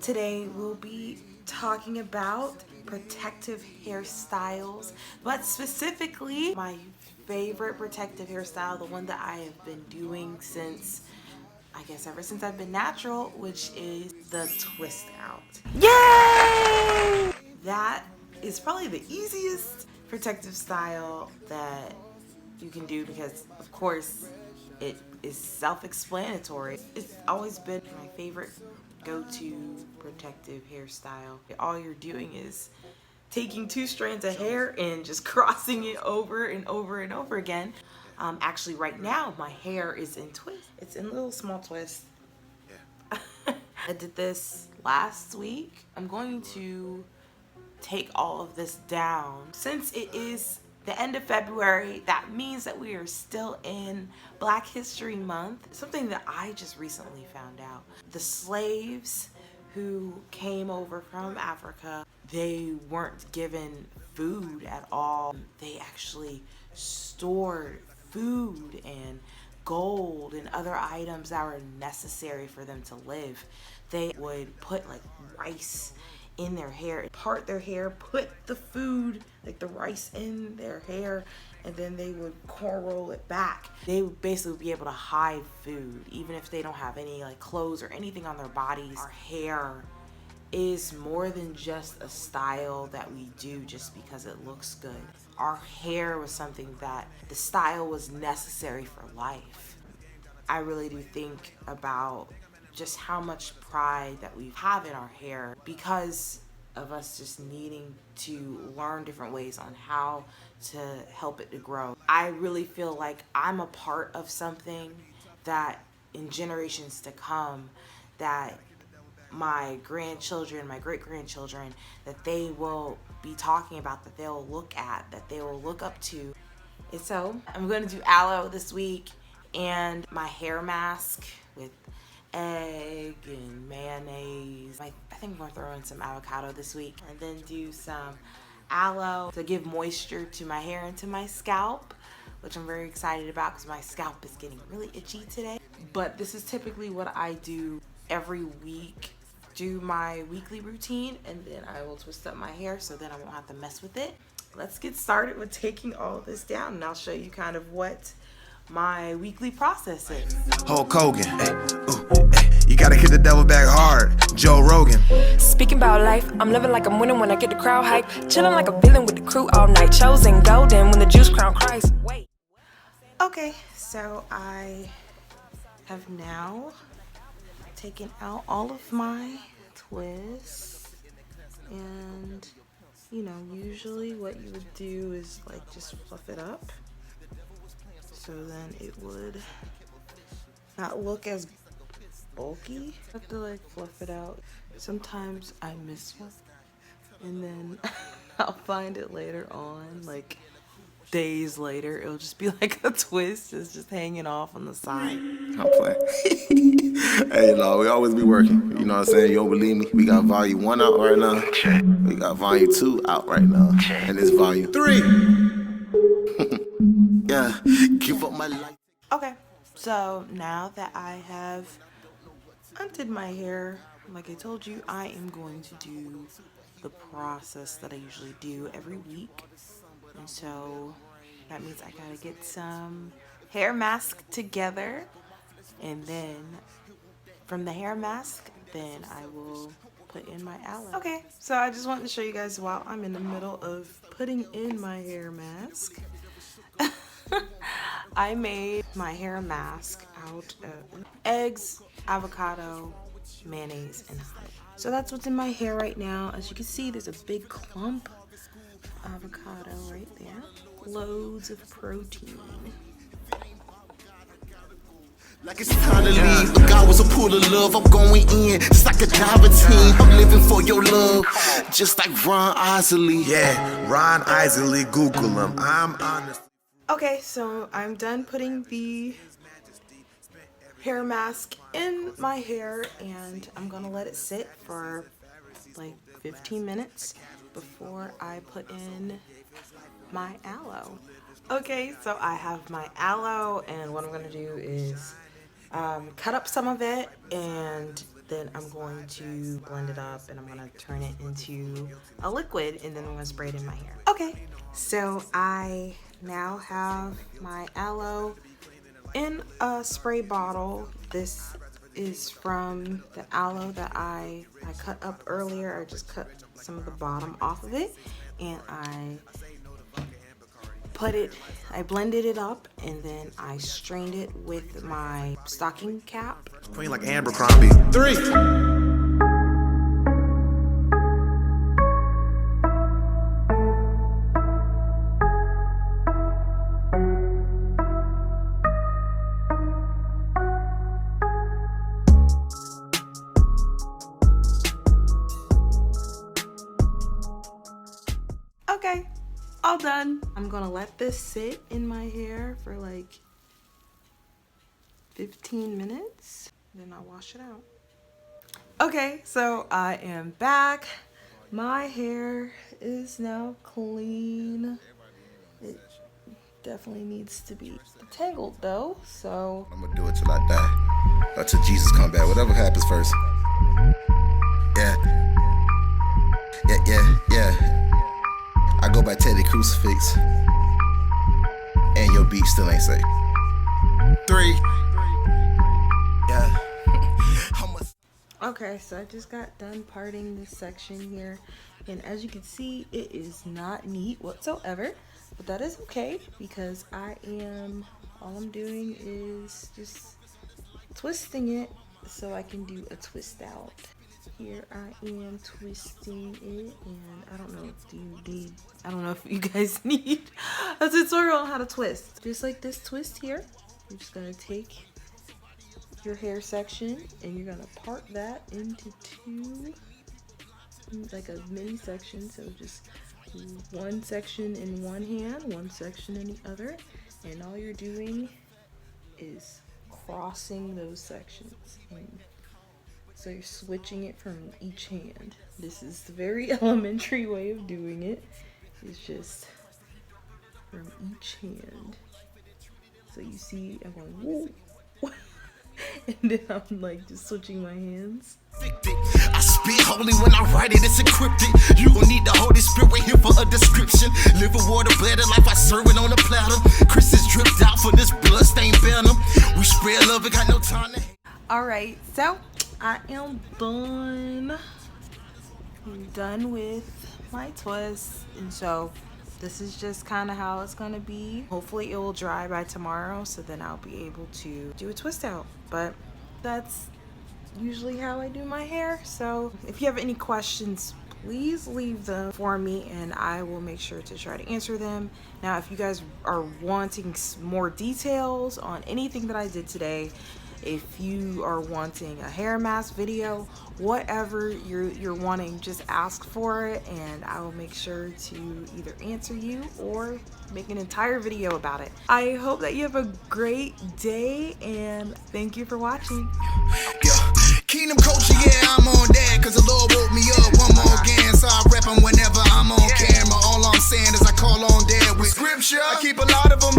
Today we'll be talking about protective hairstyles, but specifically my favorite protective hairstyle, the one that I have been doing since, I guess ever since I've been natural, which is the twist out. Yay! That is probably the easiest protective style that you can do because, of course, it is self-explanatory. It's always been my favorite go-to protective hairstyle. All you're doing is taking two strands of hair and just crossing it over and over and over again. Actually, right now, my hair is in twists. It's in little small twists. I did this last week. I'm going to take all of this down. Since it is the end of February, that means that we are still in Black History Month. Something that I just recently found out. The slaves who came over from Africa, they weren't given food at all. They actually stored food and gold and other items that were necessary for them to live. They would put like rice in their hair, part their hair, put the food, like the rice in their hair, and then they would corn roll it back. They would basically be able to hide food, even if they don't have any like clothes or anything on their bodies. Our hair is more than just a style that we do just because it looks good. Our hair was something that the style was necessary for life. I really do think about just how much pride that we have in our hair because of us just needing to learn different ways on how to help it to grow. I really feel like I'm a part of something that in generations to come, that my grandchildren, my great-grandchildren, that they will be talking about, that they'll look at, that they will look up to. And so I'm going to do aloe this week and my hair mask with egg and mayonnaise. I think I'm going to throw in some avocado this week and then do some aloe to give moisture to my hair and to my scalp, which I'm very excited about because my scalp is getting really itchy today. But this is typically what I do every week. Do my weekly routine and then I will twist up my hair so then I won't have to mess with it. Let's get started with taking all this down and I'll show you kind of what my weekly process is. Hulk Hogan, you gotta hit the devil back hard. Joe Rogan. Speaking about life, I'm living like I'm winning when I get the crowd hype. Chilling like a villain with the crew all night. Chosen golden when the juice crown Christ. Wait. Okay, so I have now taken out all of my twists, and you know, usually what you would do is like just fluff it up so then it would not look as bulky. You have to like fluff it out. Sometimes I miss one and then I'll find it later on, like days later, it'll just be like a twist. It's just hanging off on the side. I'm playing. Hey, no, we always be working. You know what I'm saying? You don't believe me? We got volume 1 out right now. We got volume 2 out right now. And it's volume 3. Yeah, give up my life. Okay, so now that I have undid my hair, like I told you, I am going to do the process that I usually do every week. And so that means I gotta get some hair mask together, and then from the hair mask, then I will put in my aloe. Okay, so I just wanted to show you guys while I'm in the middle of putting in my hair mask. I made my hair mask out of eggs, avocado, mayonnaise, and honey. So that's what's in my hair right now. As you can see, there's a big clump of avocado right there. Loads of protein. Like it's time to leave. Look, I was a pool of love. I'm going in. It's like a diamond team. I'm living for your love. Just like Ron Isley. Yeah, Ron Isley. Google him. I'm honest. Okay, so I'm done putting the hair mask in my hair and I'm gonna let it sit for like 15 minutes before I put in my aloe. Okay, so I have my aloe and what I'm gonna do is cut up some of it and then I'm going to blend it up and I'm gonna turn it into a liquid, and then I'm gonna spray it in my hair. Okay, so I now have my aloe in a spray bottle. This is from the aloe that I cut up earlier. I just cut some of the bottom off of it, and I blended it up, and then I strained it with my stocking cap. Queen like Abercrombie. 3. Okay, all done. I'm gonna let this sit in my hair for like 15 minutes, then I'll wash it out. Okay, so I am back. My hair is now clean. It definitely needs to be tangled though, so I'm gonna do it till I die. Or till Jesus come back. Whatever happens first. Yeah. I go by Teddy Crucifix. And your beat still ain't safe. 3. Yeah. okay, so I just got done parting this section here, and as you can see, it is not neat whatsoever, but that is okay because all I'm doing is just twisting it so I can do a twist out. Here I am twisting it, and I don't know if you guys need a tutorial on how to twist. Just like this twist here, you're just gonna take your hair section and you're gonna part that into two, like a mini section. So just one section in one hand, one section in the other, and all you're doing is crossing those sections. And so you're switching it from each hand. This is the very elementary way of doing it. It's just from each hand. So you see, I'm going whoa, and then I'm like just switching my hands. I spit holy when I write it, it's encrypted. You gon' need the Holy Spirit here for a description. Living water, better life, I serve it on a platter. Crystals dripped out for this bloodstained venom. We spread love, we got no time to hate. Alright, so I am done. I'm done with my twist, and so this is just kind of how it's gonna be. Hopefully it will dry by tomorrow, so then I'll be able to do a twist out. But that's usually how I do my hair. So if you have any questions, please leave them for me and I will make sure to try to answer them. Now, if you guys are wanting more details on anything that I did today, if you are wanting a hair mask video, whatever you're wanting, just ask for it and I will make sure to either answer you or make an entire video about it. I hope that you have a great day and thank you for watching. Yeah. Kingdom culture, yeah, I'm on that, cause the Lord woke me up one more again, so I rep 'em whenever I'm on camera. All I'm saying is I call on dad with scripture. I keep a lot of them